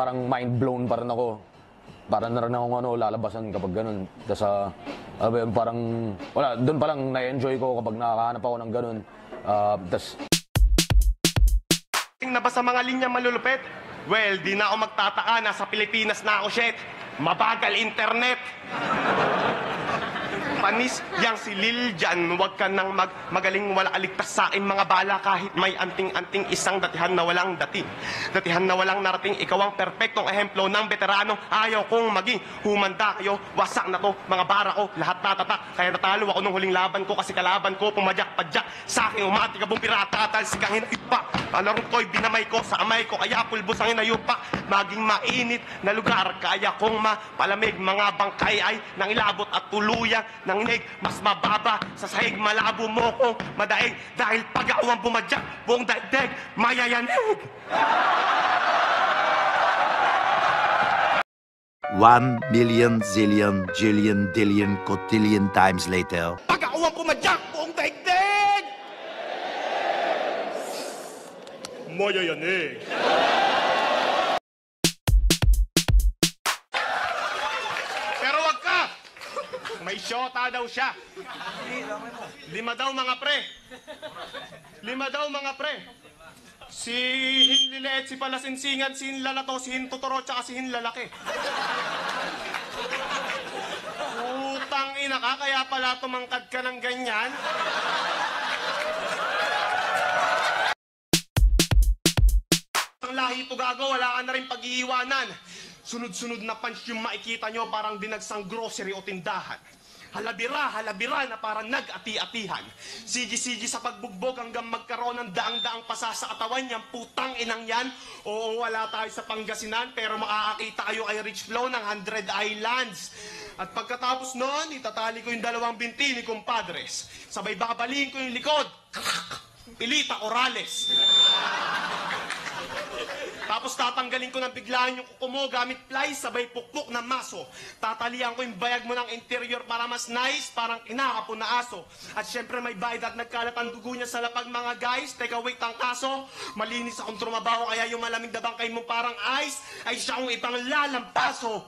Parang mind blown pa rin ako. Parang na rin akong lalabasan kapag ganun. Tapos parang, wala, doon pa lang na-enjoy ko kapag nakakahanap ako ng ganun. Tapos... Na ba sa mga linya malulupit? Well, di na ako magtataka, nasa Pilipinas na ako, shit. Mabagal internet. Panis, yang si Lil dyan, huwag ka nang magaling wala aligtas sa akin mga bala kahit may anting-anting isang datihan na walang dating. Datihan na walang narating, ikaw ang perpektong ehemplo ng veterano. Ayaw kong maging humanda kayo, wasak na to, mga bara ko, lahat natatak. Kaya natalo ako nung huling laban ko kasi kalaban ko, pumadyak-padyak. Sa akin umati ka bong pirata, talsikang hinaipa. Alarong ko'y binamay ko sa amay ko, kaya pulbos ang inayupa. Maging mainit na lugar, kaya kong mapalamig. Mga bangkay ay nang ilabot at tuluyan ng inig. Mas mababa sa sahig, malabo mo kong madaig. Dahil pag-awang bumadyak, buong daigdig mayayanig. 1,000,000 zillion jillion dillion cotillion times later. Pag-awang bumadyak, buong daigdig mayayanig. Pero wag ka! May syota daw siya. 5 daw mga pre. 5 daw mga pre. Si Hinlileet, si Palasinsingan, si Hinlalato, si Hintuturo, tsaka si Hinlalaki. Utang ina ka, kaya pala tumangkad ka ng ganyan. Ang lahi ito gago, wala ka na rin pag-iiwanan. Sunod-sunod na punch yung makikita nyo parang dinagsang grocery o tindahan. Halabira na parang nag-ati-atihan. Sigi-sigi sa pagbugbog hanggang magkaroon ng daang-daang pasa sa katawan niyang putang inang yan. Oo, wala tayo sa Pangasinan pero makakakita kayo kay Rich Flow ng 100 Islands. At pagkatapos noon, itatali ko yung 2 binti ni kumpadres. Sabay babaliin ko yung likod. Pilita Orales. Tapos tatanggalin ko ng biglaan yung kuko mo gamit ply, sabay pukpok ng maso. Tatalian ko yung bayag mo ng interior para mas nice, parang kinakapon na aso. At syempre may bayad at nagkalat ang dugo niya sa lapag mga guys. Teka wait ang kaso, malinis akong trumabaho kaya yung malamig na bangkay mo parang ice ay siya kong ipang lalampaso.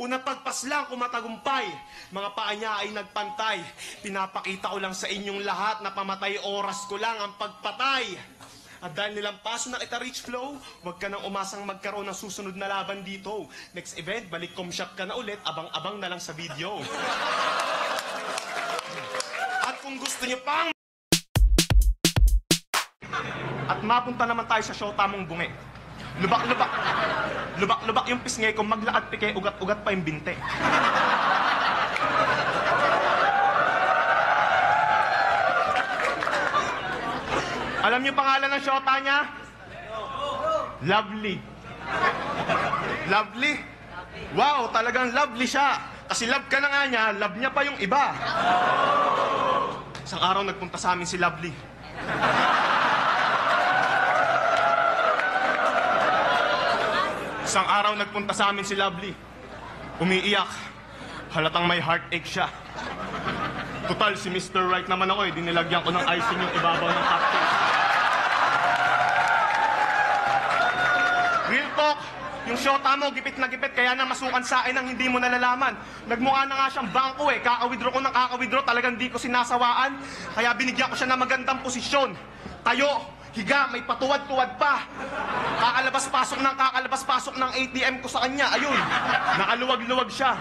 Una pagpas lang kumatagumpay, mga paa niya ay nagpantay. Pinapakita ko lang sa inyong lahat na pamatay oras ko lang ang pagpatay. At dahil nilampaso na kita Rich Flow, huwag ka nang umasang magkaroon ng susunod na laban dito. Next event, balik shop ka na ulit, abang-abang na lang sa video. At kung gusto niyo pang... At mapunta naman tayo sa show tamong bungi. Lubak-lubak yung pisngi ko, maglaad pike, ugat-ugat pa yung binte. Alam niyo pangalan ng shota niya? Lovely. Lovely? Wow, talagang lovely siya. Kasi love ka na nga niya, love niya pa yung iba. Isang araw nagpunta sa amin si Lovely. Isang araw nagpunta sa amin si Lovely. Umiiyak. Halatang may heartache siya. Total, si Mr. Right naman ako eh. Dinilagyan ko ng icing yung ibabaw ng cocktail. Real talk, yung shota mo, gipit na gipit, kaya na masukan sa akin ang hindi mo nalalaman. Nagmukha na nga siyang bangko eh. Kaka-withdraw ko ng kaka-withdraw, talagang di ko sinasawaan. Kaya binigyan ko siya ng magandang posisyon. Tayo, higa, may patuwad-tuwad pa. Kakalabas-pasok ng ATM ko sa kanya. Ayun, nakaluwag-luwag siya.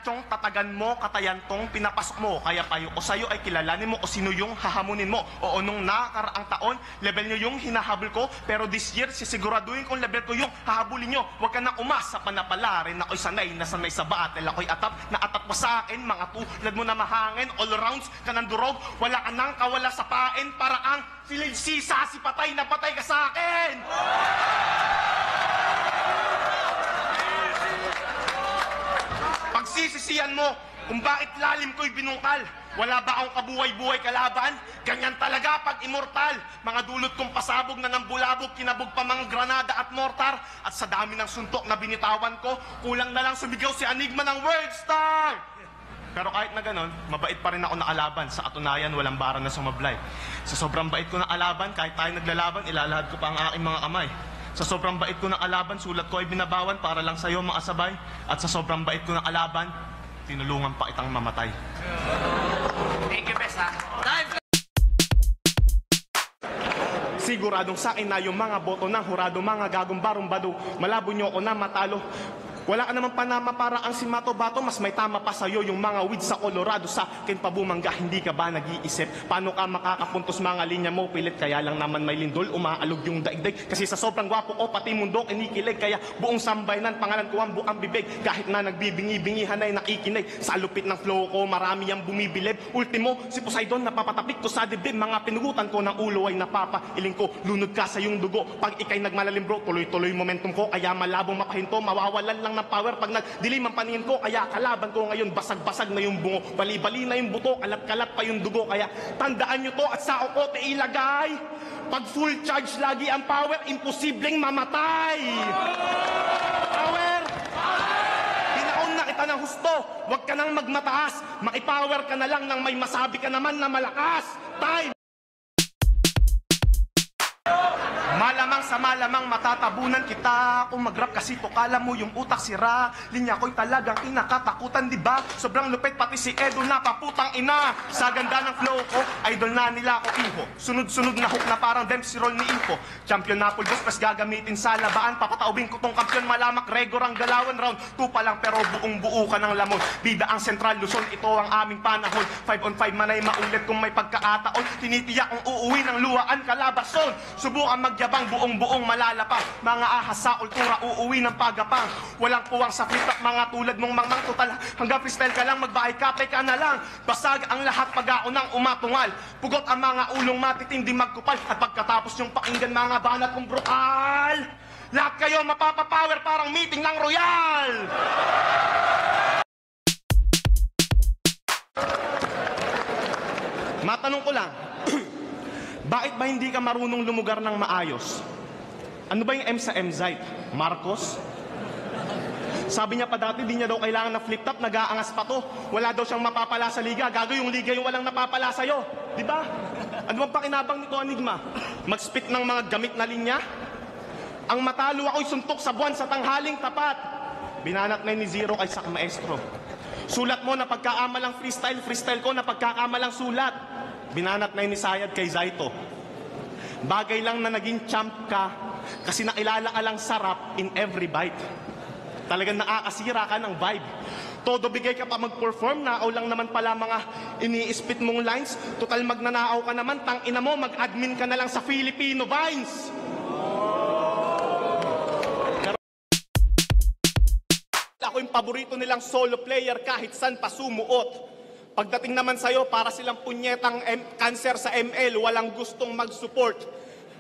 Tong tatagan mo, katayan tong pinapasok mo. Kaya payo ko sa'yo ay kilalanin mo o sino yung hahamunin mo. Oo, nung nakakaraang taon, level nyo yung hinahabol ko. Pero this year, sisiguraduhin kong level ko yung hahabulin nyo. Huwag ka nang umasa, panapalarin. Ako'y sanay na sanay sa battle. Ako'y atap na atap pa sa akin. Mga tulad mo na mahangin, all rounds ka ng durog. Wala ka nang kawala sa pain. Para ang sisa, si patay na patay ka sa akin. Pagsisisihan mo kung bakit lalim ko'y binungkal. Wala ba akong kabuhay-buhay kalaban? Ganyan talaga pag immortal. Mga dulot kong pasabog na ng bulabog, kinabog pa mga granada at mortar. At sa dami ng suntok na binitawan ko, kulang na lang sumigaw si Enigma ng World Star. Pero kahit na ganon, mabait pa rin ako nakalaban. Sa katunayan, walang bara na sumablay. Sa sobrang bait ko na alaban, kahit tayo naglalaban, ilalahad ko pa ang aking mga kamay. Sa sobrang bait ko na alaban, sulat ko ay binabawan para lang sa'yo makasabay. At sa sobrang bait ko na alaban, tinulungan pa kitang mamatay. Thank you, Bes, ha? Siguradong sa akin na yung mga boto ng hurado, mga gagong barumbado, malabo nyo ako na matalo. Wala ka naman panama para ang si Mato Bato, mas may tama pa sa'yo yung mga weeds sa Colorado. Sa akin pa bumangga, hindi ka ba nag-iisip? Paano ka makakapuntos mga linya mo? Pilit kaya lang naman may lindol, umaalog yung daigdig. Kasi sa sobrang gwapo ko, pati mundo kinikilig. Kaya buong sambayanan, pangalan ko ang buang bibig. Kahit na nagbibingi-bingihan ay nakikinig. Sa lupit ng flow ko, marami ang bumibilib. Ultimo, si Poseidon napapatapik ko sa dibdib. Mga pinugutan ko ng ulo ay napapailing ko. Lunod ka sa yung dugo. Pag ikay nagmalalim bro, tuloy-tuloy momentum ko. Kaya malabong mapahinto, mawawalan lang ng power pag nagdilim ang paningin ko. Kaya kalaban ko ngayon, basag-basag na yung bungo, bali-bali na yung buto, kalat-kalat pa yung dugo. Kaya tandaan nyo to at sa okote ilagay, pag full charge lagi ang power, imposibleng mamatay. Power! Hinaon na kita ng husto, huwag ka nang magmataas, makipower ka na lang nang may masabi ka naman na malakas. Time! Malamang sa malamang matatabunan kita kung mag-rap kasi to kala mo yung utak sira. Linya ko'y talagang kinakatakutan, diba? Sobrang lupit pati si Edo na paputang ina. Sa ganda ng flow ko, idol na nila ako iho. Sunod-sunod na hook na parang Dempsey roll ni Info. Champion na pulbos, pas gagamitin sa labaan. Papataubin ko tong kampiyon, malamak Gregor ang galawan. Round 2 pa lang pero buong buo ka ng lamon. Bida ang Central Luzon, ito ang aming panahon. 5 on 5 manay maulit kung may pagkakataon. Tinitiyak kung uuwi ng luwaan kalabason. Subukan magyabang buong-buong malalapa. Mga ahas sa ultura, uuwi ng pagapang. Walang puwang sa flip at mga tulad mong mangmang total. Hanggang freestyle ka lang, magbahay kape ka na lang. Basag ang lahat pag-ako ng umatungal. Pugot ang mga ulong matitindi magkupal. At pagkatapos yung pakinggan mga banat kong brutal, lahat kayo mapapapower parang meeting ng royal. Matanong ko lang, bakit ba hindi ka marunong lumugar ng maayos? Ano ba yung M sa Mzite? Marcos? Sabi niya pa dati, di niya daw kailangan na flip top, nag-aangas pa to. Wala daw siyang mapapala sa liga. Gago yung liga yung walang napapala sa'yo. Di ba? Ano bang pakinabang nito, Enigma? Mag-spit ng mga gamit na linya? Ang matalo ako'y suntok sa buwan sa tanghaling tapat. Binanat na ni Zero kay Sak Maestro. Sulat mo na pagkaamalang freestyle, freestyle ko na pagkakamalang sulat. Binanat na ni Sayad kay Zaito. Bagay lang na naging champ ka kasi nakilala ka lang sarap in every bite. Talagang nakakasira ka ng vibe. Todo bigay ka pa mag-perform, naaw lang naman pala mga ini-spit mong lines. Total magnanaaw ka naman, tang ina mo, mag-admin ka na lang sa Filipino Vines. Ako yung paborito nilang solo player kahit san pa sumuot. Pagdating naman sa'yo, para silang punyetang cancer sa ML, walang gustong mag-support.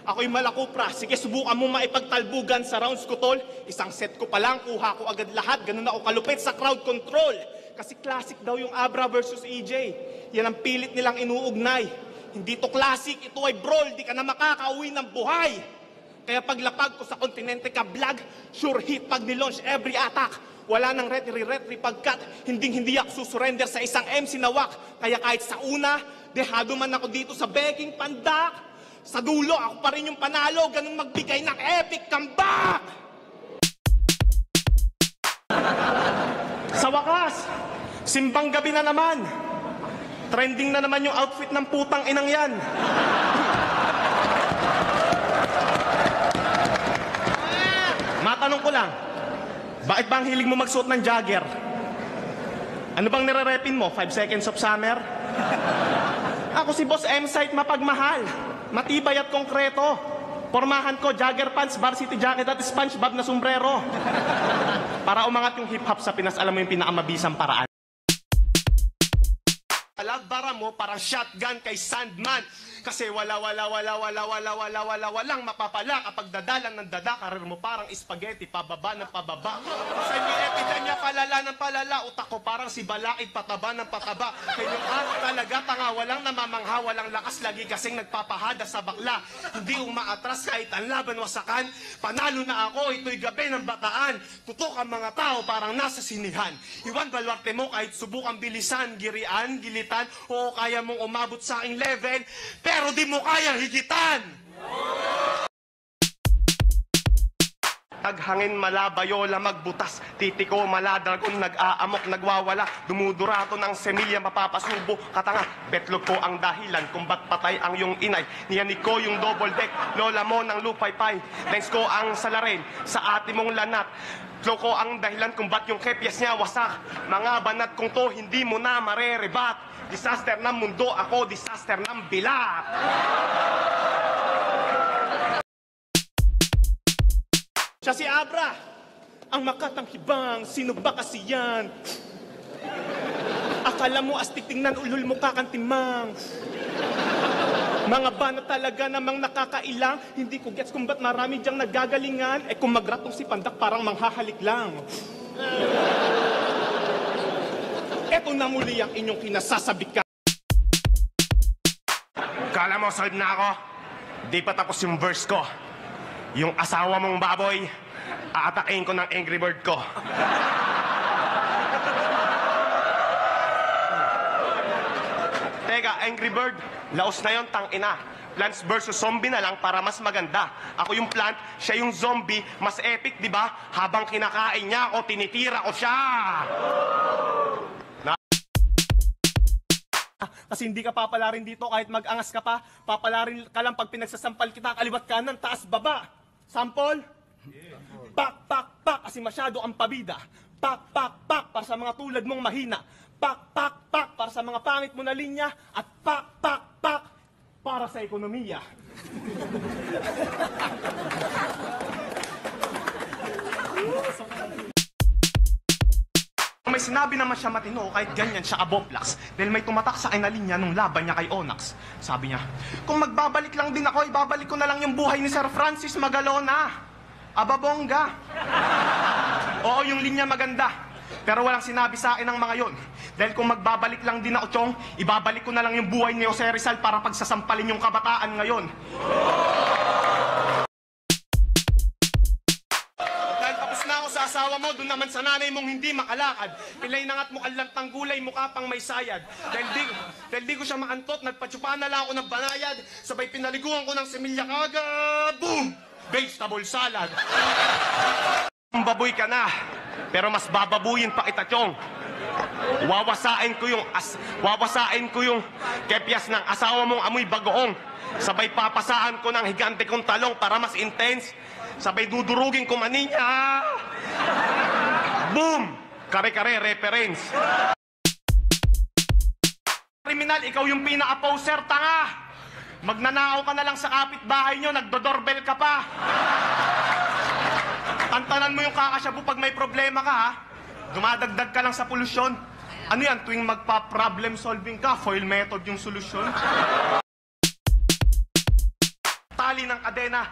Ako'y malakupra, sige subukan mo maipagtalbugan sa rounds ko tol. Isang set ko pa lang, kuha ko agad lahat, ganun ako kalupit sa crowd control. Kasi classic daw yung Abra versus EJ, yan ang pilit nilang inuugnay. Hindi to classic, ito ay brawl, di ka na makakauwi ng buhay. Kaya paglapag ko sa kontinente ka vlog, sure hit pag nilaunch every attack. Wala nang retry pagkat hindi ako susurrender sa isang MC na wak. Kaya kahit sa una, dehado man ako dito sa begging pandak. Sa dulo, ako pa rin yung panalo, ganun magbigay ng epic comeback! Sa wakas, simbang gabi na naman. Trending na naman yung outfit ng putang inang yan. Matanong ko lang, bakit bang hilig mo magsuot ng jogger? Ano bang nire-repin mo? 5 seconds of summer? Ako si Boss M-Site, mapagmahal, matibay at konkreto. Pormahan ko, jogger pants, varsity jacket at SpongeBob na sombrero. Para umangat yung hip-hop sa Pinas, alam mo yung pinakamabisang paraan. Bara mo parang shotgun kay Sandman. Kasi walang mapapala kapag dadalan ng dada, karir mo parang spaghetti, pababa ng pababa. Sa epidemya palala ng palala, utak ko parang si Balaid, pataba ng pataba. Kanyang araw talaga, tanga, walang namamangha, walang lakas, lagi kasing nagpapahada sa bakla. Hindi umaatras kahit ang laban wasakan. Panalo na ako, ito'y gabi ng bataan. Tutok ang mga tao parang nasa sinihan. Iwan balwarte mo kahit subukang bilisan, girian, gilitan, o kaya mong umabot sa aking level, pero di mo kayang higitan. Taghangin malabayola magbutas, titiko maladragon, nag-aamok, nagwawala, dumudurato ng semilya mapapasubo, katanga, betlog ko ang dahilan kung ba't patay ang iyong inay, niyanig ko yung double deck, lola mo ng lupaypay, lens ko ang salarin, sa ati mong lanat, ko ang dahilan kung ba't yung kepyas niya wasak, mga banat kong to hindi mo na marerebat, disaster ng mundo ako, disaster ng bilat. Siya si Abra, ang makatang hibang, sino ba kasi yan? Akala mo astig tingnan, ulul mo kakantimang. Mga bana talaga namang nakakailang, hindi ko gets kung ba't marami diyang nagagalingan, eh kung magratong si Pandak parang manghahalik lang. Eto na muli ang inyong kinasasabi ka. Kala mo solve na ako? Di pa tapos yung verse ko. Yung asawa mong baboy, aatakin ko ng Angry Bird ko. Teka, Angry Bird, laos na yon, tangina. Plants versus zombie na lang para mas maganda. Ako yung plant, siya yung zombie, mas epic, di ba? Habang kinakain niya ako, tinitira ko siya. Kasi hindi ka papalarin dito kahit mag-angas ka pa. Papalarin ka lang pag pinagsasampal kita, kaliwat kanan, taas, baba. Sample? Pak, pak, pak, kasi masyado ang pabida. Pak, pak, pak, para sa mga tulad mong mahina. Pak, pak, pak, para sa mga pangit mo na linya. At pak, pak, pak, para sa ekonomiya. May sinabi naman siya matino, kahit ganyan siya aboplas. Dahil may tumatak sa akin na linya nung laban niya kay Onyx. Sabi niya, kung magbabalik lang din ako, ibabalik ko na lang yung buhay ni Sir Francis Magalona. Ababongga. Oo, yung linya maganda. Pero walang sinabi sa akin ng mga yon. Dahil kung magbabalik lang din ako, Chong, ibabalik ko na lang yung buhay ni Jose Rizal para pagsasampalin yung kabataan ngayon. Sa asawa mo, doon naman sa nanay mong hindi makalakad. Pilay na nga't mukhang lantang gulay, mukha pang may sayad. Dahil di ko siya maantot, nagpatsupa na lang ako ng banayad. Sabay pinaliguan ko ng semilya kaga, boom! Vegetable salad. Baboy ka na, pero mas bababuyin pa kita, Chong. Wawasain ko yung kepyas ng asawa mong amoy bagoong. Sabay papasaan ko ng higante kong talong para mas intense. Sabay dudurugin ko maninya. Boom! Kare-kare reference. Kriminal, ikaw yung pinaka-poser, tanga. Magnanakaw ka na lang sa kapitbahay nyo, nagdo-doorbell ka pa. Tantanan mo yung kakasyabu pag may problema ka, ha? Dumadagdag ka lang sa polusyon. Ano yan, tuwing magpa-problem solving ka, foil method yung solusyon? Tali ng kadena,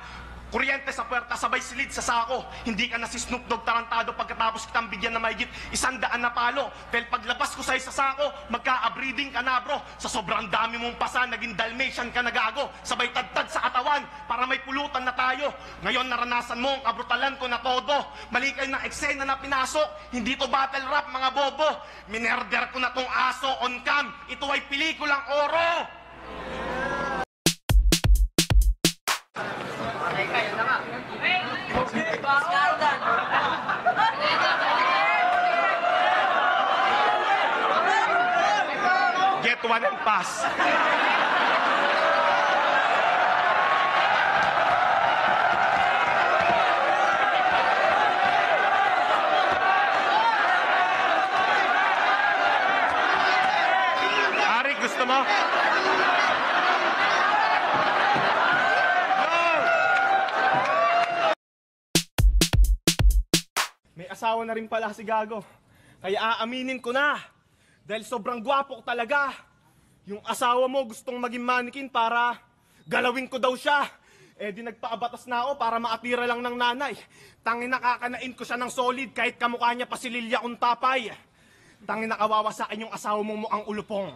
kuryente sa puwerta, sabay silid sa sako. Hindi ka na si Snoop Dogg tarantado pagkatapos kitang bigyan na mahigit 100 na palo. Dahil paglabas ko sa'yo sa sako, magka-breeding ka na, bro. Sa sobrang dami mong pasa, naging Dalmatian ka na gago. Sabay tadtad sa katawan para may pulutan na tayo. Ngayon naranasan mo ang kabrutalan ko na todo. Mali kayo ng eksena na pinasok. Hindi to battle rap, mga bobo. Minerder ko na tong aso on cam. Ito ay pelikulang oro. Get one and pass. Ari, gusto mo? May asawa na rin pala si Gago. Kaya aaminin ko na. Dahil sobrang gwapo ko talaga. Yung asawa mo gustong maging mannequin para galawin ko daw siya. Eh di nagpaabatas na ako para maatira lang ng nanay. Tangin nakakanain ko siya ng solid kahit kamukha niya pa si Lilia Untapay. Tangin nakawawa sa akin yung asawa mong mukhang ulupong.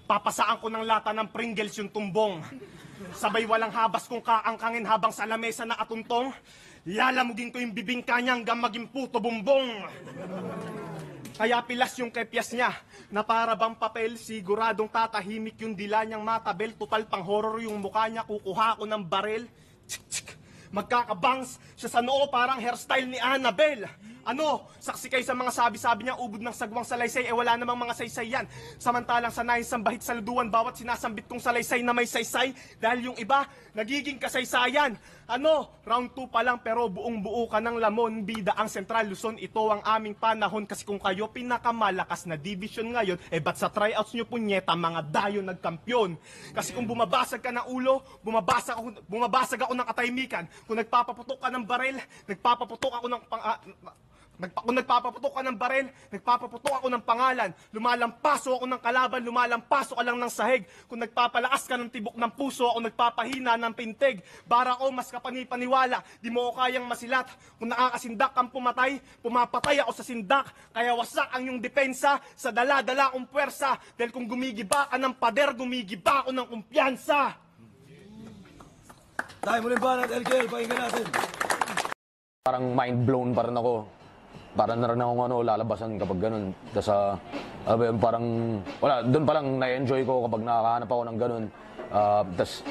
Papasaan ko ng lata ng Pringles yung tumbong. Sabay walang habas kong kaangkangin habang sa lamesa na atuntong. Lalamugin ko yung bibingka niya hanggang maging puto bumbong. Kaya pilas yung kepyas niya, na para bang papel, siguradong tatahimik yung dila niyang matabel. Total pang horror yung mukha niya, kukuha ko ng barel. Tsik, tsik. Magkakabangs siya sa noo, parang hairstyle ni Annabelle. Ano, saksi kayo sa mga sabi-sabi niya, ubod ng sagwang salaysay, wala namang mga saysay yan. Samantalang sanayin sambahit sa luduan, bawat sinasambit kong salaysay na may saysay, dahil yung iba, nagiging kasaysayan. Ano, round 2 pa lang pero buong buo ka ng lamon, bida ang Central Luzon, ito ang aming panahon. Kasi kung kayo pinakamalakas na division ngayon, ba't sa tryouts nyo punyeta, mga dayo nagkampyon. Kasi kung bumabasag ka ng ulo, bumabasag ako ng katahimikan. Kung nagpapaputok ka ng barel, nagpapaputok ako ng kung nagpapaputok ka ng barel, nagpapaputok ako ng pangalan. Lumalampaso ako ng kalaban, lumalampaso ka lang ng sahig. Kung nagpapalakas ka ng tibok ng puso, ako nagpapahina ng pintig. Bara ko, mas kapanipaniwala, di mo ko kayang masilat. Kung nakakasindak kang pumatay, pumapatay ako sa sindak. Kaya wasak ang iyong depensa sa dala-dala kong puwersa. Dahil kung gumigiba ka ng pader, gumigiba ako ng kumpiyansa. Tayo muling banat, LKL, pakinggan natin. Parang mind blown pa rin ako. Parang na rin akong lalabasan kapag ganun. Tapos parang, wala, doon pa lang na-enjoy ko kapag nakakahanap ako ng ganun. Tapos